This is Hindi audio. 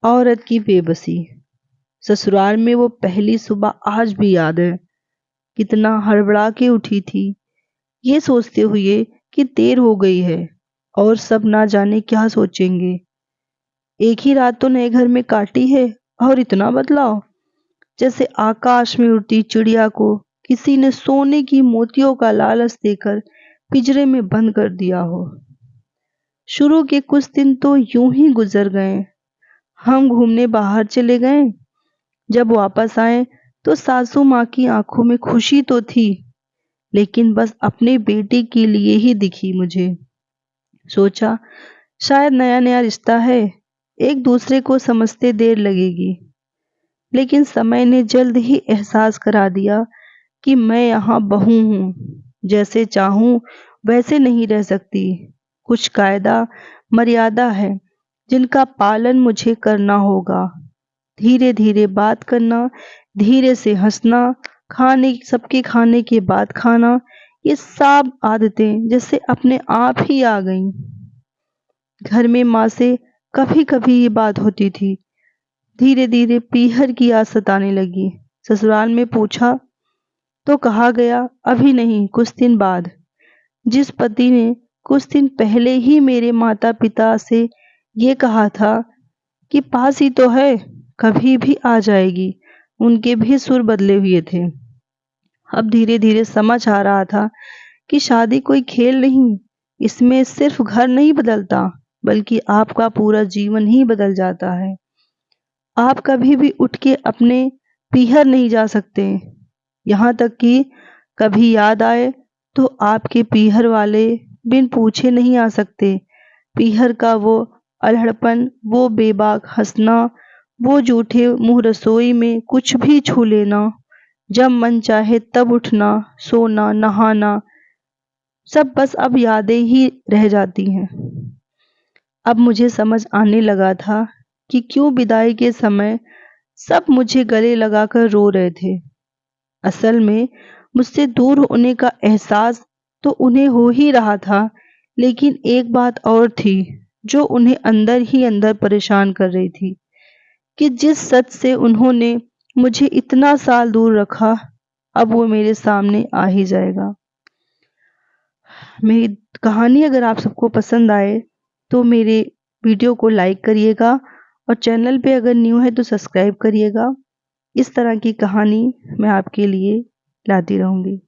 औरत की बेबसी। ससुराल में वो पहली सुबह आज भी याद है। कितना हड़बड़ा के उठी थी, ये सोचते हुए कि देर हो गई है और सब ना जाने क्या सोचेंगे। एक ही रात तो नए घर में काटी है और इतना बदलाव, जैसे आकाश में उड़ती चिड़िया को किसी ने सोने की मोतियों का लालच देकर पिंजरे में बंद कर दिया हो। शुरू के कुछ दिन तो यूं ही गुजर गए। हम घूमने बाहर चले गए। जब वापस आए तो सासू माँ की आंखों में खुशी तो थी, लेकिन बस अपने बेटे के लिए ही दिखी मुझे। सोचा शायद नया नया रिश्ता है, एक दूसरे को समझते देर लगेगी। लेकिन समय ने जल्द ही एहसास करा दिया कि मैं यहाँ बहू हूँ, जैसे चाहूं वैसे नहीं रह सकती। कुछ कायदा मर्यादा है जिनका पालन मुझे करना होगा। धीरे धीरे बात करना, धीरे से हंसना, खाने सबके खाने के बाद खाना, ये सब आदतें जैसे अपने आप ही आ गईं। घर में माँ से कभी कभी ये बात होती थी। धीरे धीरे पीहर की याद सताने लगी। ससुराल में पूछा तो कहा गया अभी नहीं, कुछ दिन बाद। जिस पति ने कुछ दिन पहले ही मेरे माता पिता से ये कहा था कि पास ही तो है, कभी भी आ जाएगी, उनके भी सुर बदले हुए थे। अब धीरे धीरे समझ आ रहा था कि शादी कोई खेल नहीं, इसमें सिर्फ घर नहीं बदलता, बल्कि आपका पूरा जीवन ही बदल जाता है। आप कभी भी उठ के अपने पीहर नहीं जा सकते, यहाँ तक कि कभी याद आए तो आपके पीहर वाले बिन पूछे नहीं आ सकते। पीहर का वो अल्हड़पन, वो बेबाक हंसना, वो जूठे मुंह रसोई में कुछ भी छू लेना, जब मन चाहे तब उठना, सोना, नहाना, सब बस अब यादें ही रह जाती हैं। अब मुझे समझ आने लगा था कि क्यों विदाई के समय सब मुझे गले लगाकर रो रहे थे। असल में मुझसे दूर होने का एहसास तो उन्हें हो ही रहा था, लेकिन एक बात और थी जो उन्हें अंदर ही अंदर परेशान कर रही थी कि जिस सच से उन्होंने मुझे इतना साल दूर रखा, अब वो मेरे सामने आ ही जाएगा। मेरी कहानी अगर आप सबको पसंद आए तो मेरे वीडियो को लाइक करिएगा और चैनल पे अगर न्यू है तो सब्सक्राइब करिएगा। इस तरह की कहानी मैं आपके लिए लाती रहूँगी।